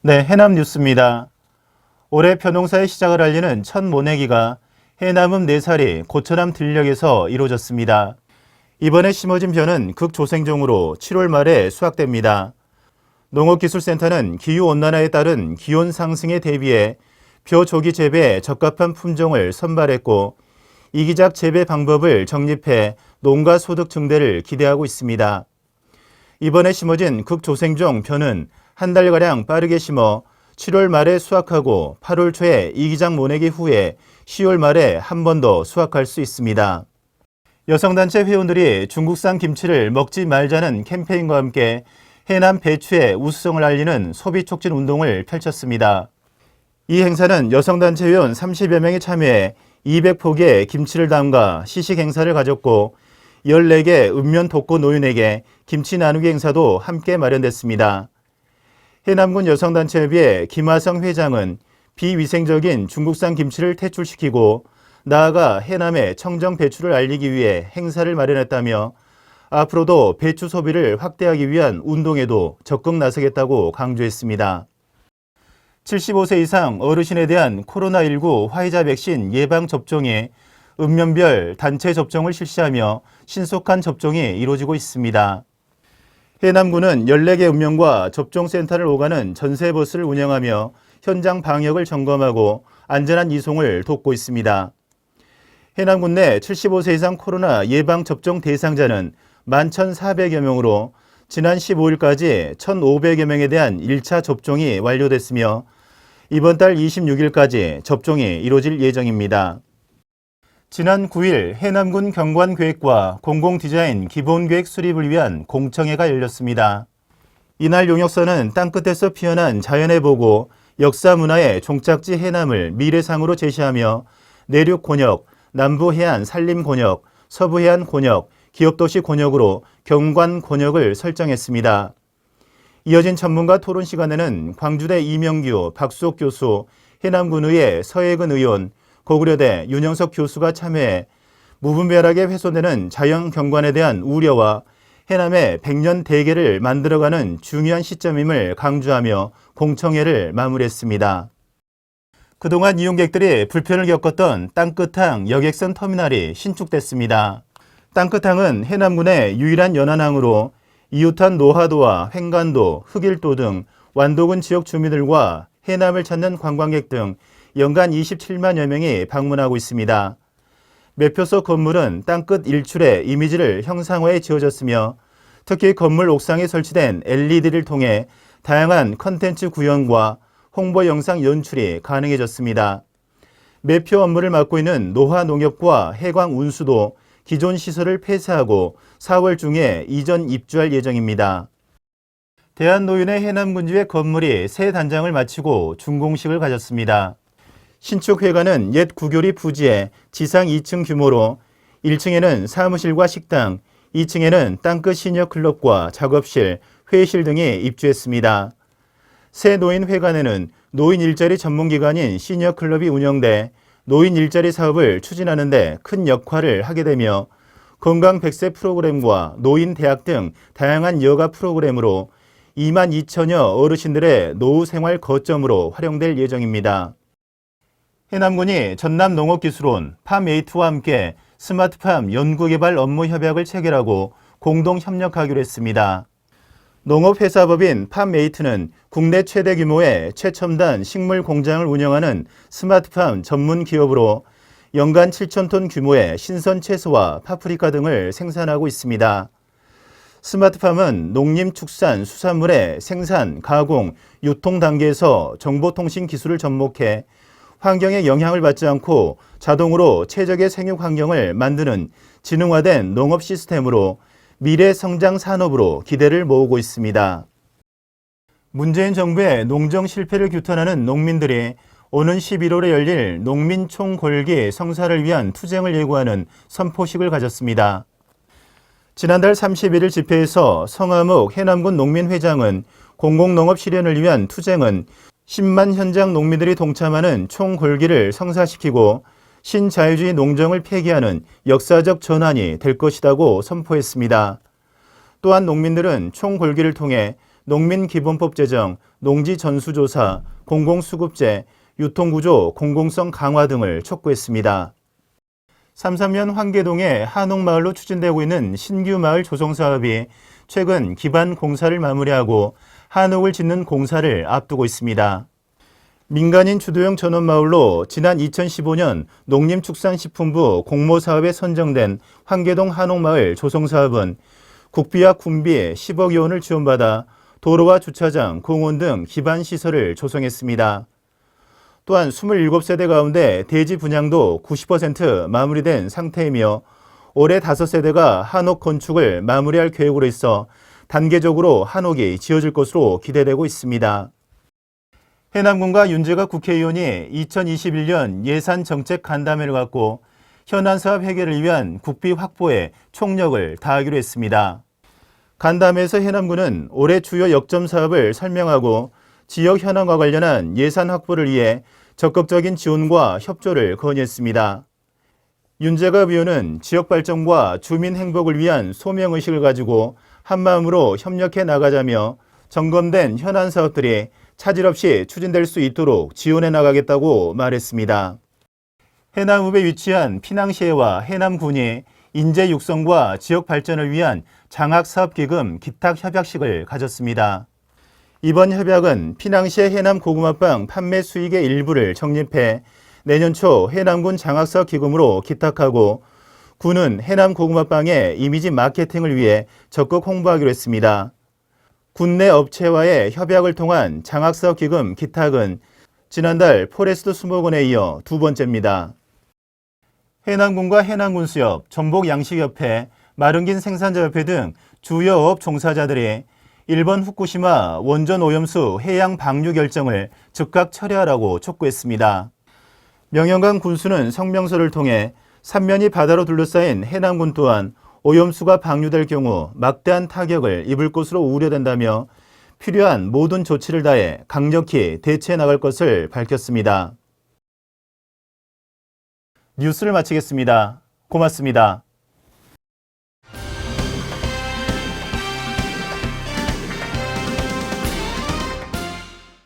네, 해남 뉴스입니다. 올해 벼농사의 시작을 알리는 첫 모내기가 해남읍 4살이 고처남 들녘에서 이루어졌습니다. 이번에 심어진 벼는 극조생종으로 7월 말에 수확됩니다. 농업기술센터는 기후온난화에 따른 기온 상승에 대비해 벼 조기 재배에 적합한 품종을 선발했고 이기작 재배 방법을 정립해 농가 소득 증대를 기대하고 있습니다. 이번에 심어진 극조생종 벼는 한 달가량 빠르게 심어 7월 말에 수확하고 8월 초에 이기작 모내기 후에 10월 말에 한 번 더 수확할 수 있습니다. 여성단체 회원들이 중국산 김치를 먹지 말자는 캠페인과 함께 해남 배추의 우수성을 알리는 소비 촉진 운동을 펼쳤습니다. 이 행사는 여성단체 회원 30여 명이 참여해 200포기의 김치를 담가 시식 행사를 가졌고 14개 읍면 독거 노인에게 김치 나누기 행사도 함께 마련됐습니다. 해남군 여성단체협의회 김하성 회장은 비위생적인 중국산 김치를 퇴출시키고 나아가 해남의 청정 배추를 알리기 위해 행사를 마련했다며 앞으로도 배추 소비를 확대하기 위한 운동에도 적극 나서겠다고 강조했습니다. 75세 이상 어르신에 대한 코로나19 화이자 백신 예방 접종에 읍면별 단체 접종을 실시하며 신속한 접종이 이루어지고 있습니다. 해남군은 14개 읍면과 접종센터를 오가는 전세버스를 운영하며 현장 방역을 점검하고 안전한 이송을 돕고 있습니다. 해남군 내 75세 이상 코로나 예방접종 대상자는 11,400여 명으로 지난 15일까지 1,500여 명에 대한 1차 접종이 완료됐으며 이번 달 26일까지 접종이 이루어질 예정입니다. 지난 9일 해남군 경관계획과 공공디자인 기본계획 수립을 위한 공청회가 열렸습니다. 이날 용역서는 땅끝에서 피어난 자연의 보고 역사문화의 종착지 해남을 미래상으로 제시하며 내륙 곤역, 남부 해안 산림 곤역, 서부 해안 곤역, 기업도시 곤역으로 경관 곤역을 설정했습니다. 이어진 전문가 토론 시간에는 광주대 이명규, 박수옥 교수, 해남군의회 서혜근 의원, 고구려대 윤영석 교수가 참여해 무분별하게 훼손되는 자연 경관에 대한 우려와 해남의 100년 대계를 만들어가는 중요한 시점임을 강조하며 공청회를 마무리했습니다. 그동안 이용객들이 불편을 겪었던 땅끝항 여객선 터미널이 신축됐습니다. 땅끝항은 해남군의 유일한 연안항으로 이웃한 노하도와 횡간도, 흑일도 등 완도군 지역 주민들과 해남을 찾는 관광객 등 연간 27만여 명이 방문하고 있습니다. 매표소 건물은 땅끝 일출의 이미지를 형상화해 지어졌으며 특히 건물 옥상에 설치된 LED를 통해 다양한 컨텐츠 구현과 홍보 영상 연출이 가능해졌습니다. 매표 업무를 맡고 있는 노화농협과 해광운수도 기존 시설을 폐쇄하고 4월 중에 이전 입주할 예정입니다. 대한노인의 해남군지회 건물이 새 단장을 마치고 준공식을 가졌습니다. 신축회관은 옛 구교리 부지에 지상 2층 규모로 1층에는 사무실과 식당, 2층에는 땅끝 시니어클럽과 작업실, 회의실 등이 입주했습니다. 새 노인회관에는 노인 일자리 전문기관인 시니어클럽이 운영돼 노인 일자리 사업을 추진하는 데 큰 역할을 하게 되며 건강 100세 프로그램과 노인 대학 등 다양한 여가 프로그램으로 2만 2천여 어르신들의 노후 생활 거점으로 활용될 예정입니다. 해남군이 전남농업기술원, 팜8와 함께 스마트팜 연구개발 업무 협약을 체결하고 공동 협력하기로 했습니다. 농업회사법인 팜8는 국내 최대 규모의 최첨단 식물 공장을 운영하는 스마트팜 전문 기업으로 연간 7,000톤 규모의 신선 채소와 파프리카 등을 생산하고 있습니다. 스마트팜은 농림축산 수산물의 생산, 가공, 유통 단계에서 정보통신 기술을 접목해 환경에 영향을 받지 않고 자동으로 최적의 생육 환경을 만드는 지능화된 농업 시스템으로 미래 성장 산업으로 기대를 모으고 있습니다. 문재인 정부의 농정 실패를 규탄하는 농민들이 오는 11월에 열릴 농민 총궐기 성사를 위한 투쟁을 예고하는 선포식을 가졌습니다. 지난달 31일 집회에서 성암욱 해남군 농민회장은 공공농업 실현을 위한 투쟁은 10만 현장 농민들이 동참하는 총궐기를 성사시키고 신자유주의 농정을 폐기하는 역사적 전환이 될 것이라고 선포했습니다. 또한 농민들은 총궐기를 통해 농민기본법 제정, 농지전수조사, 공공수급제, 유통구조 공공성 강화 등을 촉구했습니다. 삼산면 황계동의 한옥마을로 추진되고 있는 신규 마을 조성 사업이 최근 기반 공사를 마무리하고 한옥을 짓는 공사를 앞두고 있습니다. 민간인 주도형 전원마을로 지난 2015년 농림축산식품부 공모사업에 선정된 황계동 한옥마을 조성사업은 국비와 군비 10억여 원을 지원받아 도로와 주차장, 공원 등 기반시설을 조성했습니다. 또한 27세대 가운데 대지 분양도 90% 마무리된 상태이며 올해 5세대가 한옥 건축을 마무리할 계획으로 있어 단계적으로 한옥이 지어질 것으로 기대되고 있습니다. 해남군과 윤재갑 국회의원이 2021년 예산정책 간담회를 갖고 현안 사업 해결을 위한 국비 확보에 총력을 다하기로 했습니다. 간담회에서 해남군은 올해 주요 역점 사업을 설명하고 지역 현안과 관련한 예산 확보를 위해 적극적인 지원과 협조를 건의했습니다. 윤재갑 의원은 지역 발전과 주민 행복을 위한 소명의식을 가지고 한마음으로 협력해 나가자며 점검된 현안 사업들이 차질 없이 추진될 수 있도록 지원해 나가겠다고 말했습니다. 해남읍에 위치한 피낭시해와 해남군이 인재 육성과 지역 발전을 위한 장학사업기금 기탁 협약식을 가졌습니다. 이번 협약은 피낭시해 해남 고구마빵 판매 수익의 일부를 적립해 내년 초 해남군 장학사업 기금으로 기탁하고 군은 해남 고구마빵의 이미지 마케팅을 위해 적극 홍보하기로 했습니다. 군내 업체와의 협약을 통한 장학사업 기금 기탁은 지난달 포레스트 수목원에 이어 두 번째입니다. 해남군과 해남군수협, 전복양식협회, 마른긴 생산자협회 등 주요 업 종사자들이 일본 후쿠시마 원전 오염수 해양 방류 결정을 즉각 철회하라고 촉구했습니다. 명영강 군수는 성명서를 통해 삼면이 바다로 둘러싸인 해남군 또한 오염수가 방류될 경우 막대한 타격을 입을 것으로 우려된다며 필요한 모든 조치를 다해 강력히 대처해 나갈 것을 밝혔습니다. 뉴스를 마치겠습니다. 고맙습니다.